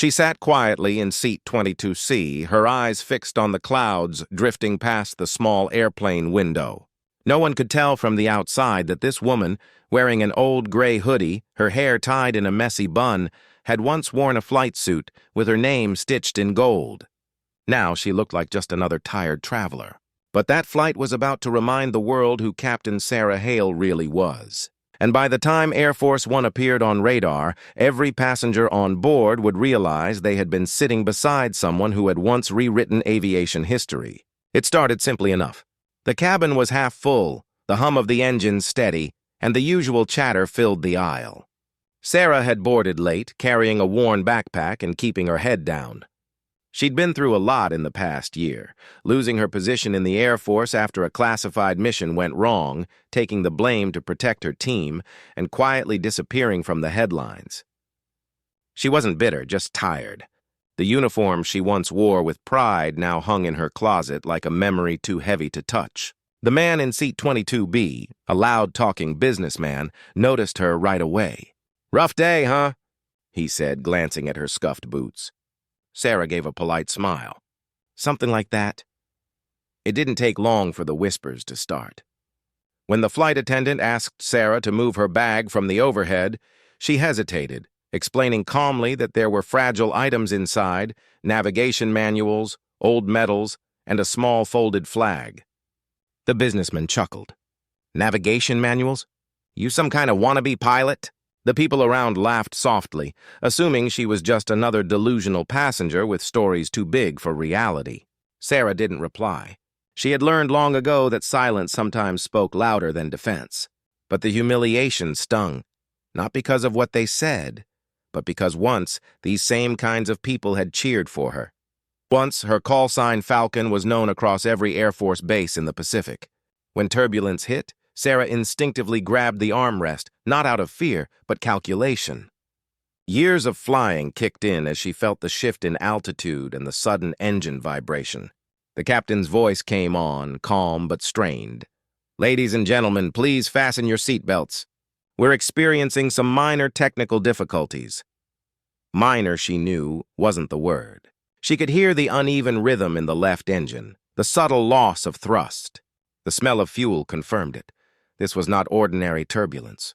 She sat quietly in seat 22C, her eyes fixed on the clouds drifting past the small airplane window. No one could tell from the outside that this woman, wearing an old gray hoodie, her hair tied in a messy bun, had once worn a flight suit with her name stitched in gold. Now she looked like just another tired traveler. But that flight was about to remind the world who Captain Sarah Hale really was. And by the time Air Force One appeared on radar, every passenger on board would realize they had been sitting beside someone who had once rewritten aviation history. It started simply enough. The cabin was half full, the hum of the engines steady, and the usual chatter filled the aisle. Sarah had boarded late, carrying a worn backpack and keeping her head down. She'd been through a lot in the past year, losing her position in the Air Force after a classified mission went wrong, taking the blame to protect her team, and quietly disappearing from the headlines. She wasn't bitter, just tired. The uniform she once wore with pride now hung in her closet like a memory too heavy to touch. The man in seat 22B, a loud-talking businessman, noticed her right away. "Rough day, huh?" he said, glancing at her scuffed boots. Sarah gave a polite smile. "Something like that." It didn't take long for the whispers to start. When the flight attendant asked Sarah to move her bag from the overhead, she hesitated, explaining calmly that there were fragile items inside, navigation manuals, old medals, and a small folded flag. The businessman chuckled. "Navigation manuals? You some kind of wannabe pilot?" The people around laughed softly, assuming she was just another delusional passenger with stories too big for reality. Sarah didn't reply. She had learned long ago that silence sometimes spoke louder than defense. But the humiliation stung, not because of what they said, but because once these same kinds of people had cheered for her. Once her call sign Falcon was known across every Air Force base in the Pacific. When turbulence hit, Sarah instinctively grabbed the armrest, not out of fear, but calculation. Years of flying kicked in as she felt the shift in altitude and the sudden engine vibration. The captain's voice came on, calm but strained. "Ladies and gentlemen, please fasten your seatbelts. We're experiencing some minor technical difficulties." Minor, she knew, wasn't the word. She could hear the uneven rhythm in the left engine, the subtle loss of thrust. The smell of fuel confirmed it. This was not ordinary turbulence.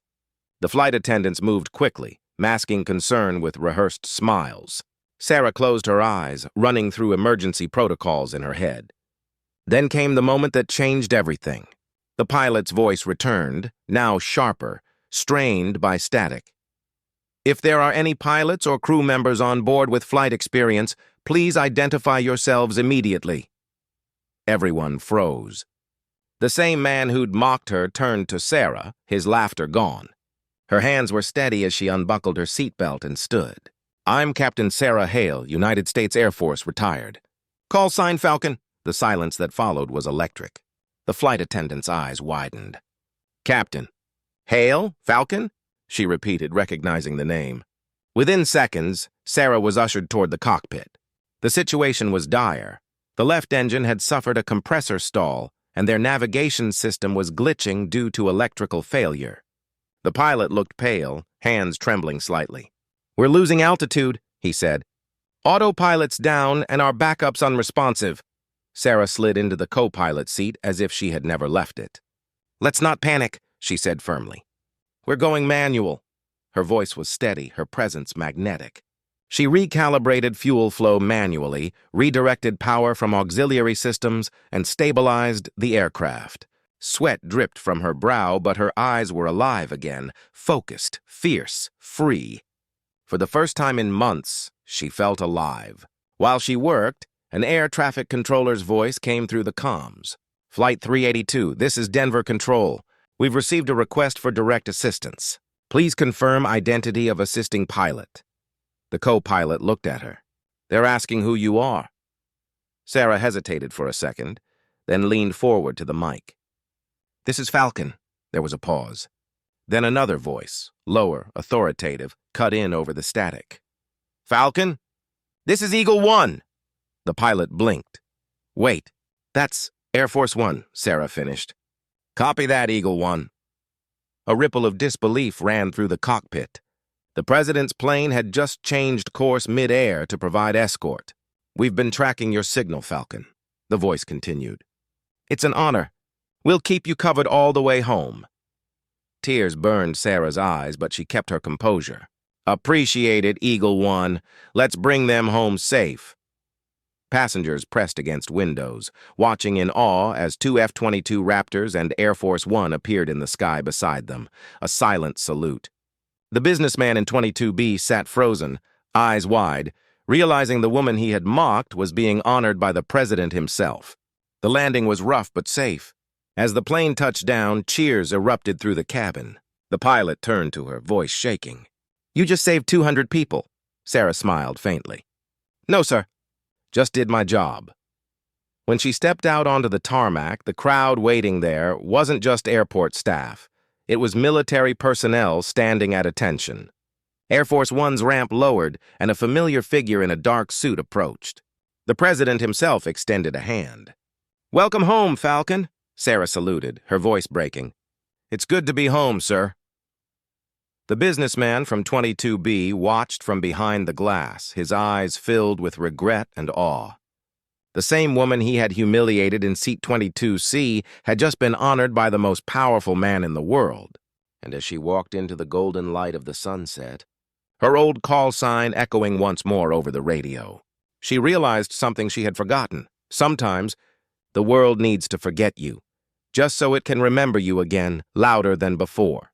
The flight attendants moved quickly, masking concern with rehearsed smiles. Sarah closed her eyes, running through emergency protocols in her head. Then came the moment that changed everything. The pilot's voice returned, now sharper, strained by static. "If there are any pilots or crew members on board with flight experience, please identify yourselves immediately." Everyone froze. The same man who'd mocked her turned to Sarah, his laughter gone. Her hands were steady as she unbuckled her seatbelt and stood. "I'm Captain Sarah Hale, United States Air Force, retired." "Call sign Falcon." The silence that followed was electric. The flight attendant's eyes widened. "Captain. Hale? Falcon?" she repeated, recognizing the name. Within seconds, Sarah was ushered toward the cockpit. The situation was dire. The left engine had suffered a compressor stall, and their navigation system was glitching due to electrical failure. The pilot looked pale, hands trembling slightly. "We're losing altitude," he said. "Autopilot's down and our backup's unresponsive." Sarah slid into the co-pilot seat as if she had never left it. "Let's not panic," she said firmly. "We're going manual." Her voice was steady, her presence magnetic. She recalibrated fuel flow manually, redirected power from auxiliary systems, and stabilized the aircraft. Sweat dripped from her brow, but her eyes were alive again, focused, fierce, free. For the first time in months, she felt alive. While she worked, an air traffic controller's voice came through the comms. "Flight 382, this is Denver Control. We've received a request for direct assistance. Please confirm identity of assisting pilot." The co-pilot looked at her. "They're asking who you are." Sarah hesitated for a second, then leaned forward to the mic. "This is Falcon." There was a pause. Then another voice, lower, authoritative, cut in over the static. "Falcon? This is Eagle One." The pilot blinked. "Wait, that's Air Force One," Sarah finished. "Copy that, Eagle One." A ripple of disbelief ran through the cockpit. The president's plane had just changed course mid-air to provide escort. "We've been tracking your signal, Falcon," the voice continued. "It's an honor. We'll keep you covered all the way home." Tears burned Sarah's eyes, but she kept her composure. "Appreciate it, Eagle One. Let's bring them home safe." Passengers pressed against windows, watching in awe as two F-22 Raptors and Air Force One appeared in the sky beside them, a silent salute. The businessman in 22B sat frozen, eyes wide, realizing the woman he had mocked was being honored by the president himself. The landing was rough but safe. As the plane touched down, cheers erupted through the cabin. The pilot turned to her, voice shaking. "You just saved 200 people." Sarah smiled faintly. "No, sir. Just did my job." When she stepped out onto the tarmac, the crowd waiting there wasn't just airport staff. It was military personnel standing at attention. Air Force One's ramp lowered, and a familiar figure in a dark suit approached. The president himself extended a hand. "Welcome home, Falcon," Sarah saluted, her voice breaking. "It's good to be home, sir." The businessman from 22B watched from behind the glass, his eyes filled with regret and awe. The same woman he had humiliated in seat 22C had just been honored by the most powerful man in the world. And as she walked into the golden light of the sunset, her old call sign echoing once more over the radio, she realized something she had forgotten. Sometimes, the world needs to forget you, just so it can remember you again, louder than before.